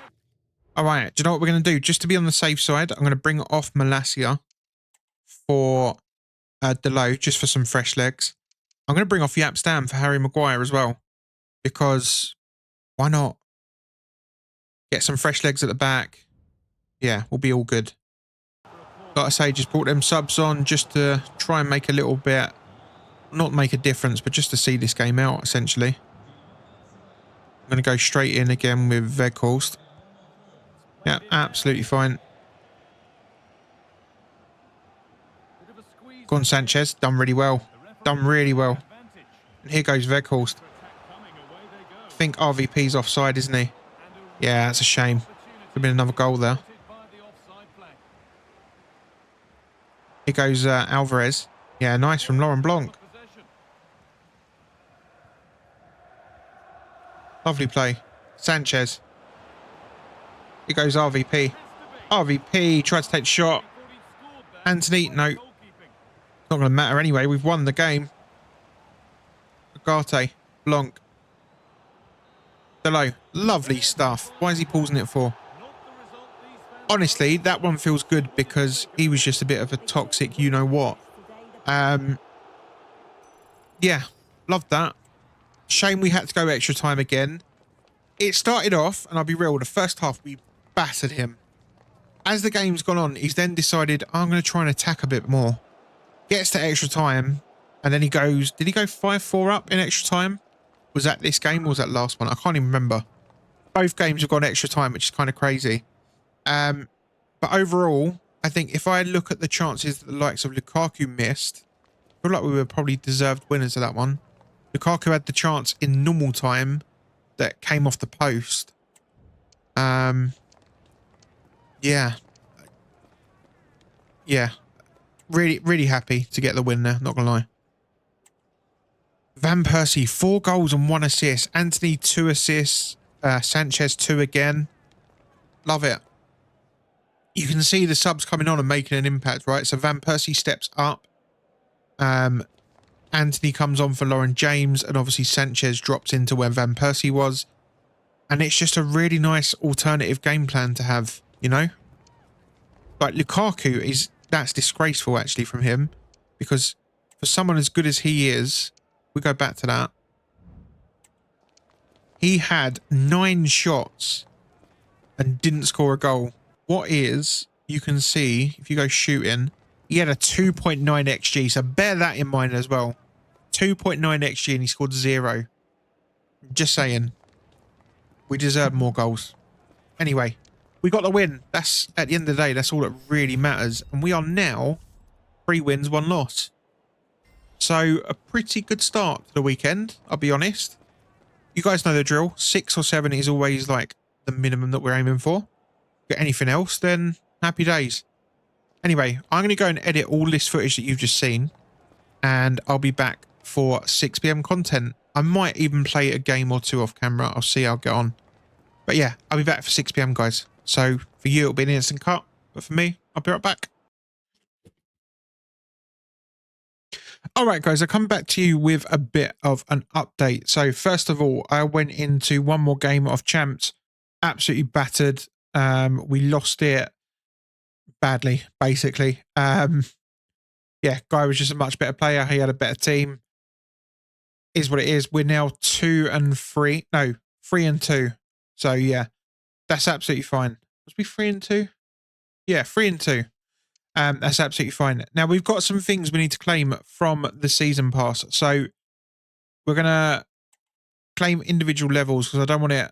All right. Do you know what we're going to do? Just to be on the safe side, I'm going to bring off Malacia for Delo, just for some fresh legs. I'm going to bring off Yapstam for Harry Maguire as well. Because why not? Get some fresh legs at the back. Yeah, we'll be all good. Like I say, just brought them subs on just to try and make a little bit, not make a difference, but just to see this game out, essentially. I'm going to go straight in again with Weghorst. Yeah, absolutely fine. Go on, Sanchez. Done really well. Done really well. And here goes Weghorst. I think RVP's offside, isn't he? Yeah, that's a shame. Could have been another goal there. Here goes Alvarez. Yeah, nice from Laurent Blanc. Lovely play. Sanchez. Here goes RVP. RVP tried to take the shot. Anthony, no. Not going to matter anyway. We've won the game. Agate. Blanc. Delo. Lovely stuff. Why is he pausing it for? Honestly, that one feels good because he was just a bit of a toxic you-know-what. Yeah, loved that. Shame we had to go extra time again. It started off, and I'll be real, the first half we battered him. As the game's gone on, he's then decided, I'm going to try and attack a bit more. Gets to extra time, and then he goes, did he go 5-4 up in extra time? Was that this game or was that last one? I can't even remember. Both games have gone extra time, which is kind of crazy. But overall, I think if I look at the chances that the likes of Lukaku missed, I feel like we were probably deserved winners of that one. Lukaku had the chance in normal time that came off the post. Yeah. Yeah. Really, really happy to get the win there, not gonna lie. Van Persie, 4 goals and 1 assist. Anthony, 2 assists. Sanchez, 2 again. Love it. You can see the subs coming on and making an impact, right? So Van Persie steps up. Anthony comes on for Lauren James, and obviously Sanchez drops into where Van Persie was. And it's just a really nice alternative game plan to have, you know? Like Lukaku that's disgraceful actually from him, because for someone as good as he is, we go back to that. He had 9 shots and didn't score a goal. What is, you can see, if you go shooting, he had a 2.9 XG, so bear that in mind as well. 2.9 XG and he scored 0. Just saying. We deserve more goals. Anyway, we got the win. That's, at the end of the day, that's all that really matters. And we are now 3 wins, 1 loss. So a pretty good start to the weekend, I'll be honest. You guys know the drill. 6 or 7 is always like the minimum that we're aiming for. Get anything else, then happy days. Anyway, I'm going to go and edit all this footage that you've just seen, and I'll be back for 6 PM content. I might even play a game or 2 off camera. I'll see how I get on. But yeah, I'll be back for 6 PM, guys. So for you, it'll be an instant cut. But for me, I'll be right back. All right, guys, I'll come back to you with a bit of an update. So first of all, I went into one more game of Champs. Absolutely battered. We lost it badly, basically. Yeah, Guy was just a much better player. He had a better team. Is what it is. We're now 2-3. No, 3-2. So yeah, that's absolutely fine. Was we 3-2? Yeah, 3-2. That's absolutely fine. Now we've got some things we need to claim from the season pass. So we're gonna claim individual levels because I don't want it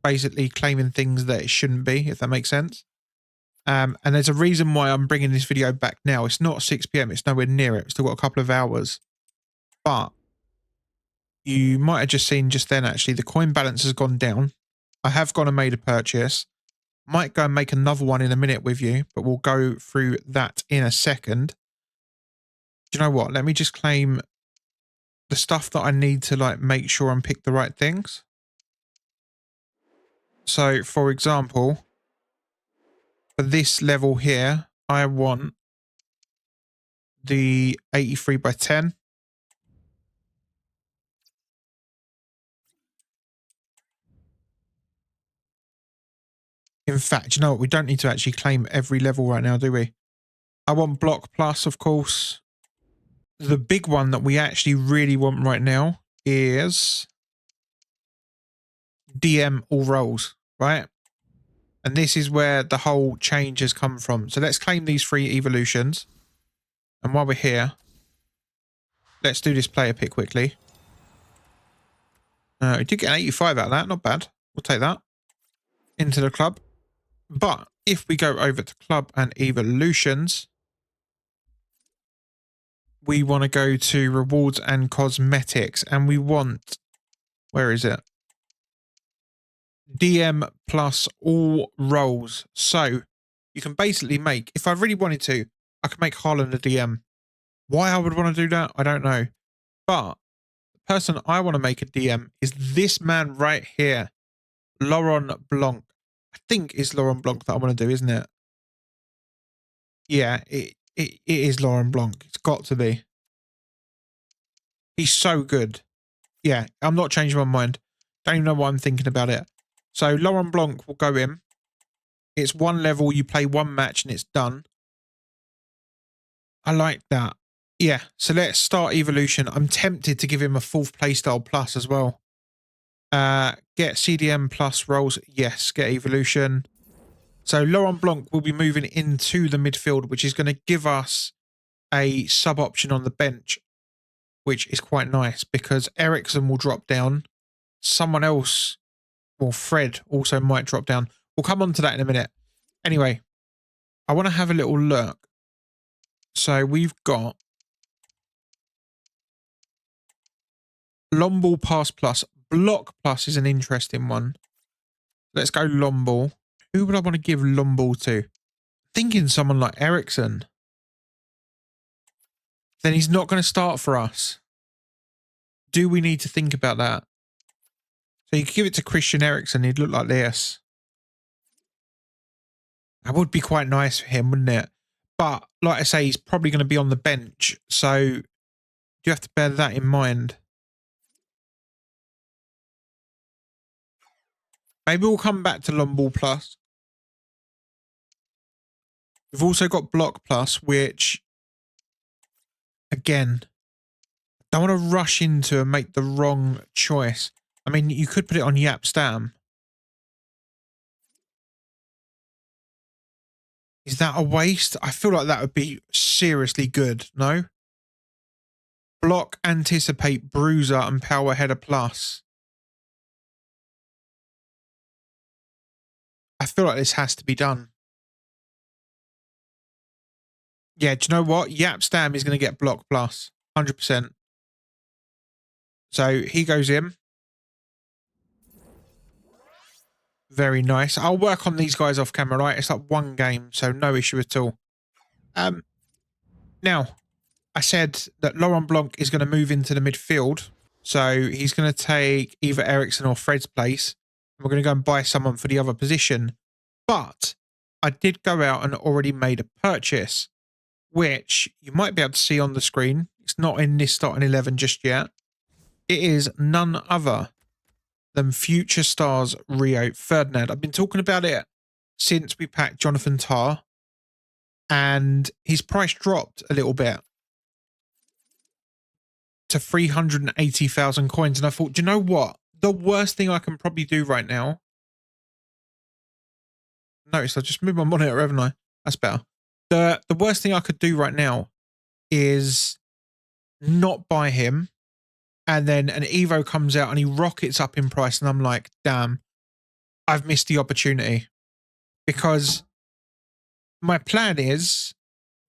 basically claiming things that it shouldn't be, if that makes sense. And there's a reason why I'm bringing this video back now. It's not 6 PM. It's nowhere near it. We've still got a couple of hours. But you might have just seen just then, actually, the coin balance has gone down. I have gone and made a purchase. Might go and make another one in a minute with you, but we'll go through that in a second. Do you know what? Let me just claim the stuff that I need to like make sure I'm pick the right things. So, for example, for this level here, I want the 83 by 10. In fact, you know what? We don't need to actually claim every level right now, do we? I want block plus, of course. The big one that we actually really want right now is DM all roles, right? And this is where the whole change has come from. So let's claim these 3 evolutions. And while we're here, let's do this player pick quickly. We did get an 85 out of that. Not bad. We'll take that into the club. But if we go over to club and evolutions, we want to go to rewards and cosmetics. And we want, where is it? DM plus all roles. So you can basically make, if I really wanted to, I could make Haaland a DM. Why I would want to do that, I don't know. But the person I want to make a DM is this man right here, Laurent Blanc. I think it's Laurent Blanc that I want to do, isn't it? Yeah, it is Laurent Blanc. It's got to be. He's so good. Yeah, I'm not changing my mind. Don't even know what I'm thinking about it. So Laurent Blanc will go in. It's 1 level, you play 1 match and it's done. I like that. Yeah, so let's start evolution. I'm tempted to give him a 4th playstyle plus as well. Get CDM plus roles. Yes, get evolution. So Laurent Blanc will be moving into the midfield, which is going to give us a sub option on the bench, which is quite nice because Ericsson will drop down. Someone else, or Fred, also might drop down. We'll come on to that in a minute. Anyway, I want to have a little look. So we've got long ball pass plus. Block plus is an interesting one. Let's go long ball. Who would I want to give long ball to? Thinking someone like Ericsson. Then he's not going to start for us. Do we need to think about that? So you could give it to Christian Eriksen. He'd look like this. That would be quite nice for him, wouldn't it? But like I say, he's probably going to be on the bench. So you have to bear that in mind. Maybe we'll come back to long ball plus. We've also got block plus, which, again, don't want to rush into and make the wrong choice. I mean, you could put it on Yap Stam. Is that a waste? I feel like that would be seriously good, no? Block, anticipate, bruiser, and power header plus. I feel like this has to be done. Yeah, do you know what? Yap Stam is going to get block plus. 100%. So he goes in. Very nice. I'll work on these guys off camera, right? It's like 1 game, so no issue at all. Now, I said that Laurent Blanc is going to move into the midfield. So he's going to take either Ericsson or Fred's place. And we're going to go and buy someone for the other position. But I did go out and already made a purchase, which you might be able to see on the screen. It's not in this starting 11 just yet. It is none other than Future Stars Rio Ferdinand. I've been talking about it since we packed Jonathan Tah, and his price dropped a little bit to 380,000 coins. And I thought, do you know what? The worst thing I can probably do right now. Notice I just moved my monitor, haven't I? That's better. The worst thing I could do right now is not buy him, and then an Evo comes out and he rockets up in price, and I'm like, damn, I've missed the opportunity. Because my plan is,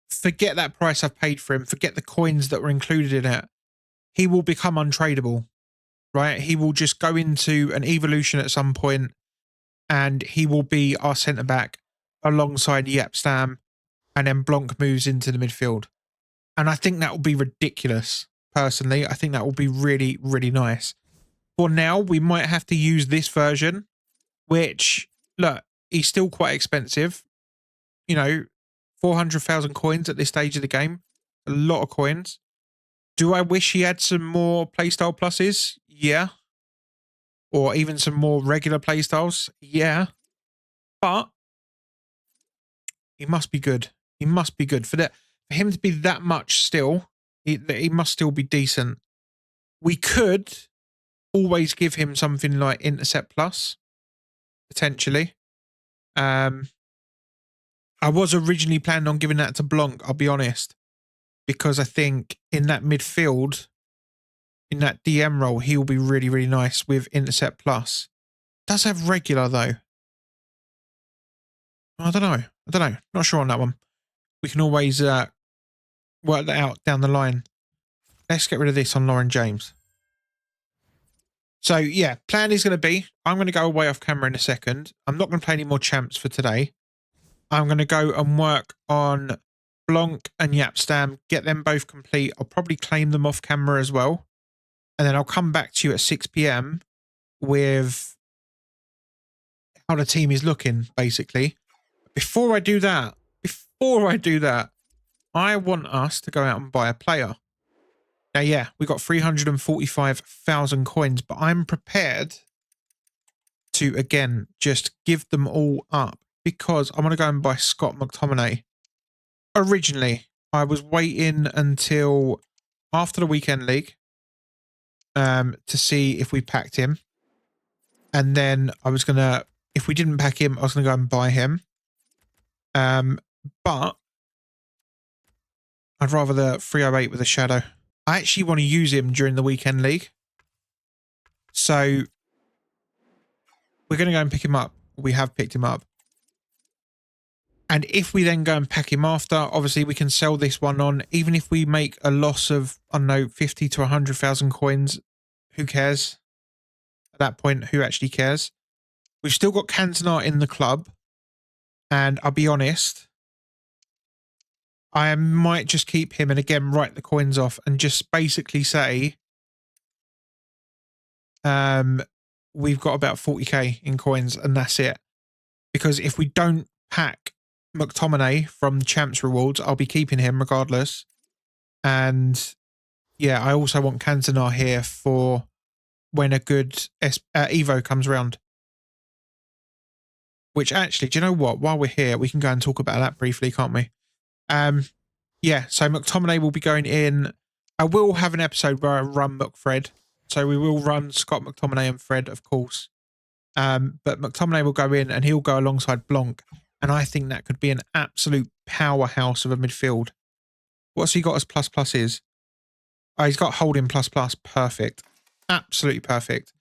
forget that price I've paid for him, forget the coins that were included in it. He will become untradeable, right? He will just go into an evolution at some point, and he will be our centre-back alongside Yap Stam, and then Blanc moves into the midfield. And I think that will be ridiculous, personally. I think that will be really, really nice. For now, we might have to use this version, which, look, he's still quite expensive. You know, 400,000 coins at this stage of the game. A lot of coins. Do I wish he had some more playstyle pluses? Yeah. Or even some more regular playstyles? Yeah. But he must be good. He must be good. For him to be that much still, he must still be decent. We could always give him something like Intercept Plus, potentially. I was originally planning on giving that to Blanc, I'll be honest, because I think in that midfield, in that DM role, he will be really, really nice with Intercept Plus. Does have regular though. I don't know. Not sure on that one. We can always work that out down the line. Let's get rid of this on Lauren James. So yeah, plan is going to be, I'm going to go away off camera in a second. I'm not going to play any more champs for today. I'm going to go and work on Blanc and Yapstam, get them both complete. I'll probably claim them off camera as well. And then I'll come back to you at 6 p.m. with how the team is looking, basically. Before I do that, I want us to go out and buy a player. Now, yeah, we got 345,000 coins, but I'm prepared to, again, just give them all up because I want to go and buy Scott McTominay. Originally, I was waiting until after the weekend league to see if we packed him. And then I was going to, if we didn't pack him, I was going to go and buy him. But I'd rather the 308 with a shadow. I actually want to use him during the weekend league. So we're going to go and pick him up. We have picked him up. And if we then go and pack him after, obviously we can sell this one on. Even if we make a loss of, I don't know, 50 to 100,000 coins, who cares? At that point, who actually cares? We've still got Cantona in the club. And I'll be honest, I might just keep him and again write the coins off and just basically say we've got about 40k in coins and that's it. Because if we don't pack McTominay from Champs Rewards, I'll be keeping him regardless. And yeah, I also want Cantona here for when a good Evo comes around. Which actually, do you know what? While we're here, we can go and talk about that briefly, can't we? Yeah, so McTominay will be going in. I will have an episode where I run McFred. So we will run Scott McTominay and Fred, of course. But McTominay will go in and he'll go alongside Blanc. And I think that could be an absolute powerhouse of a midfield. What's he got as pluses? Oh, he's got holding plus. Perfect. Absolutely perfect.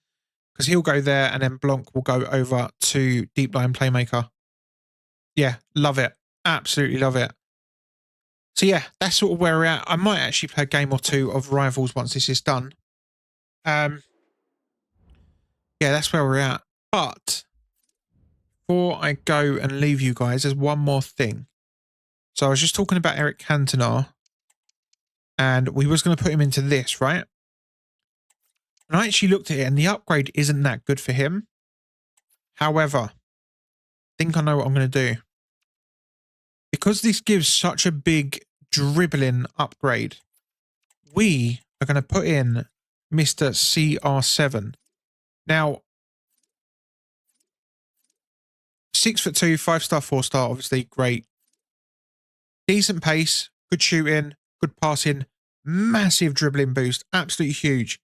Because he'll go there and then Blanc will go over to Deep Line Playmaker. Yeah, love it. Absolutely love it. So yeah, that's sort of where we're at. I might actually play a game or two of Rivals once this is done. Yeah, that's where we're at. But before I go and leave you guys, there's one more thing. So I was just talking about Eric Cantona. And we was going to put him into this, right? And I actually looked at it and the upgrade isn't that good for him. However, I think I know what I'm going to do. Because this gives such a big dribbling upgrade, we are going to put in Mr. CR7. Now, 6'2", 5-star, 4-star, obviously great. Decent pace, good shooting, good passing, massive dribbling boost, absolutely huge.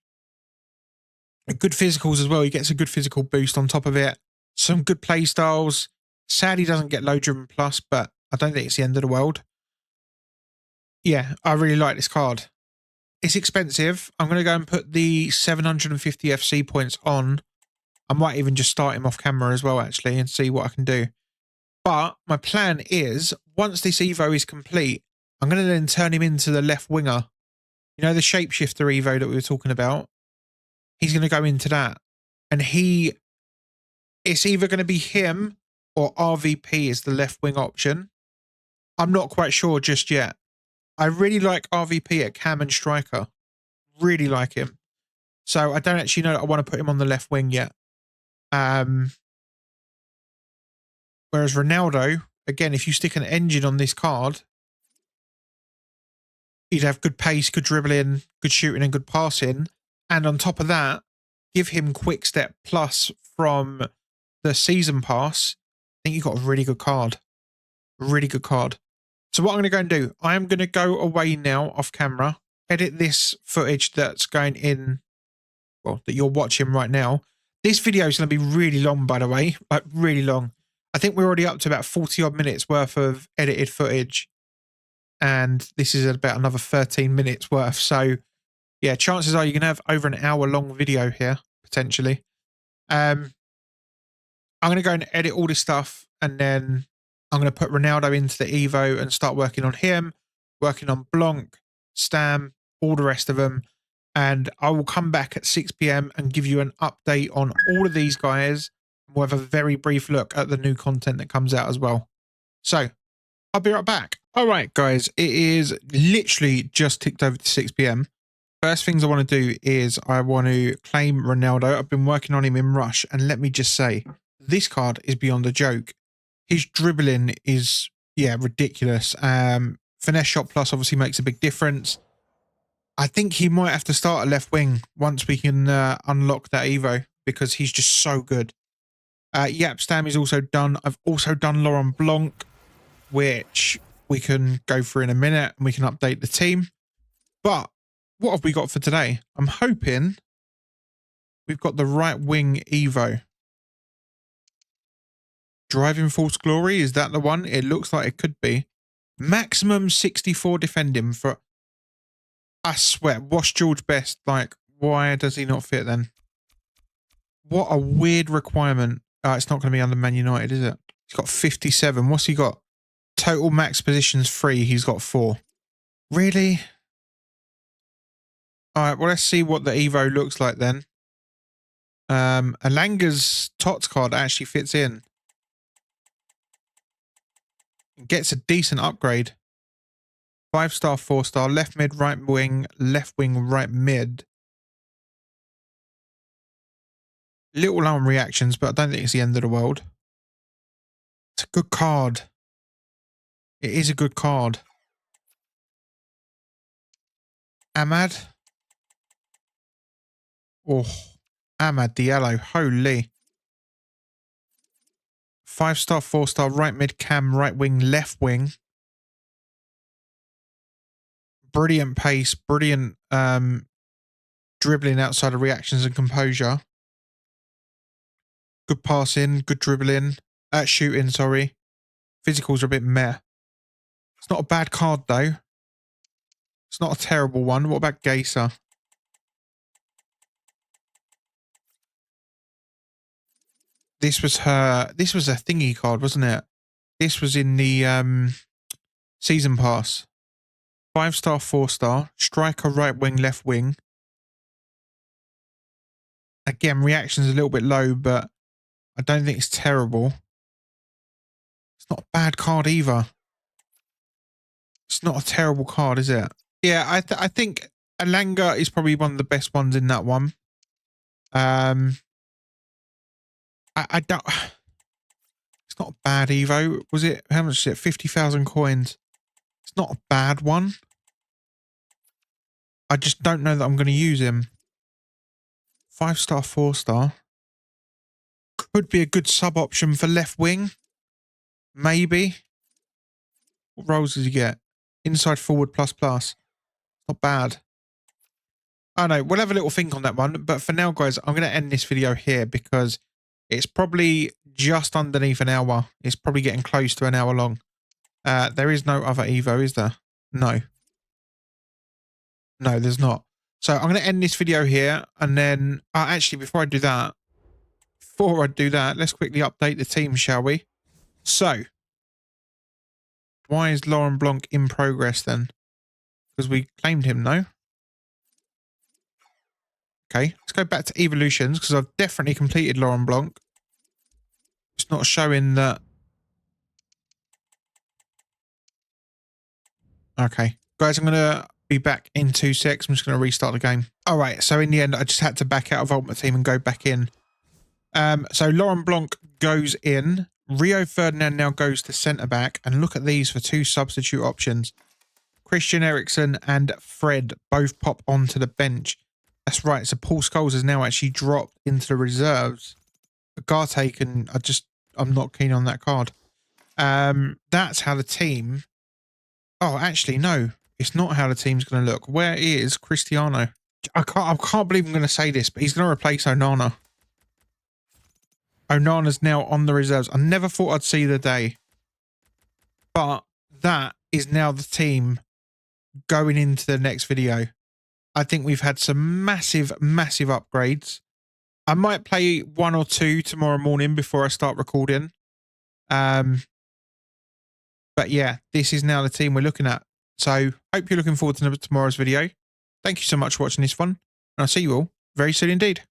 Good physicals as well. He gets a good physical boost on top of it. Some good play styles. Sadly, doesn't get low driven plus, but I don't think it's the end of the world. Yeah, I really like this card. It's expensive. I'm going to go and put the 750 FC points on. I might even just start him off camera as well, actually, and see what I can do. But my plan is, once this Evo is complete, I'm going to then turn him into the left winger. You know, the shapeshifter Evo that we were talking about? He's going to go into that. And it's either going to be him or RVP is the left wing option. I'm not quite sure just yet. I really like RVP at cam and striker. Really like him. So I don't actually know that I want to put him on the left wing yet. Whereas Ronaldo, again, if you stick an engine on this card, He'd have good pace, good dribbling, good shooting, and good passing. And on top of that, give him quick step plus from the season pass. I think you got a really good card. Really good card. So what I'm going to go and do, I am going to go away now off camera, edit this footage that's going in, well, that you're watching right now. This video is going to be really long, by the way, like really long. I think we're already up to about 40 odd minutes worth of edited footage. And this is about another 13 minutes worth. So yeah, chances are you're going to have over an hour long video here, potentially. I'm going to go and edit all this stuff, and then I'm going to put Ronaldo into the Evo and start working on him, working on Blanc, Stam, all the rest of them. And I will come back at 6 p.m. and give you an update on all of these guys. We'll have a very brief look at the new content that comes out as well. So I'll be right back. All right, guys, it is literally just ticked over to 6 p.m. First things I want to do is I want to claim Ronaldo. I've been working on him in Rush, and let me just say, this card is beyond a joke. His dribbling is, yeah, ridiculous. Finesse shot plus obviously makes a big difference. I think he might have to start at left wing once we can unlock that Evo, because he's just so good. Yep, Stam is also done. I've also done Laurent Blanc, which we can go through in a minute, and we can update the team. But what have we got for today? I'm hoping we've got the right wing Evo. Driving False Glory, is that the one? It looks like it could be. Maximum 64 defending for... I swear, Wash George Best. Like, why does he not fit then? What a weird requirement. It's not going to be under Man United, is it? He's got 57. What's he got? Total max positions 3. He's got 4. Really? Alright, well, let's see what the Evo looks like then. Alanga's TOTS card actually fits in. Gets a decent upgrade. 5-star, 4-star, left mid, right wing, right mid. Little low on reactions, but I don't think it's the end of the world. It's a good card. It is a good card. Ahmad. Oh, Ahmad Diallo. Holy. 5-star, 4-star, right mid, cam, right wing, left wing. Brilliant pace, brilliant dribbling outside of reactions and composure. Good passing, good dribbling. Shooting, sorry. Physicals are a bit meh. It's not a bad card, though. It's not a terrible one. What about Geyser? This was a thingy card, wasn't it? This was in the season pass. 5-star, 4-star. Striker, right wing, left wing. Again, reaction's a little bit low, but I don't think it's terrible. It's not a bad card either. It's not a terrible card, is it? Yeah, I think Alanga is probably one of the best ones in that one. I don't... It's not a bad Evo. Was it... How much is it? 50,000 coins. It's not a bad one. I just don't know that I'm going to use him. 5-star, 4-star. Could be a good sub option for left wing. Maybe. What roles does he get? Inside forward plus plus. Not bad. I know. We'll have a little think on that one. But for now, guys, I'm going to end this video here because it's probably just underneath an hour. It's probably getting close to an hour long. There is no other Evo, is there? No. No, there's not. So I'm going to end this video here. And then, actually, before I do that, let's quickly update the team, shall we? So, why is Laurent Blanc in progress then? Because we claimed him, no? Okay, let's go back to evolutions because I've definitely completed Laurent Blanc. It's not showing that. Okay, guys, I'm going to be back in 2 secs. I'm just going to restart the game. All right, so in the end, I just had to back out of Ultimate Team and go back in. So Laurent Blanc goes in. Rio Ferdinand now goes to centre-back. And look at these for 2 substitute options. Christian Eriksen and Fred both pop onto the bench. That's right. So Paul Scholes has now actually dropped into the reserves. Garte I'm not keen on that card. That's how the team. Oh, actually, no. It's not how the team's going to look. Where is Cristiano? I can't believe I'm going to say this, but he's going to replace Onana. Onana's now on the reserves. I never thought I'd see the day. But that is now the team going into the next video. I think we've had some massive, massive upgrades. I might play 1 or 2 tomorrow morning before I start recording. But yeah, this is now the team we're looking at. So hope you're looking forward to tomorrow's video. Thank you so much for watching this one. And I'll see you all very soon indeed.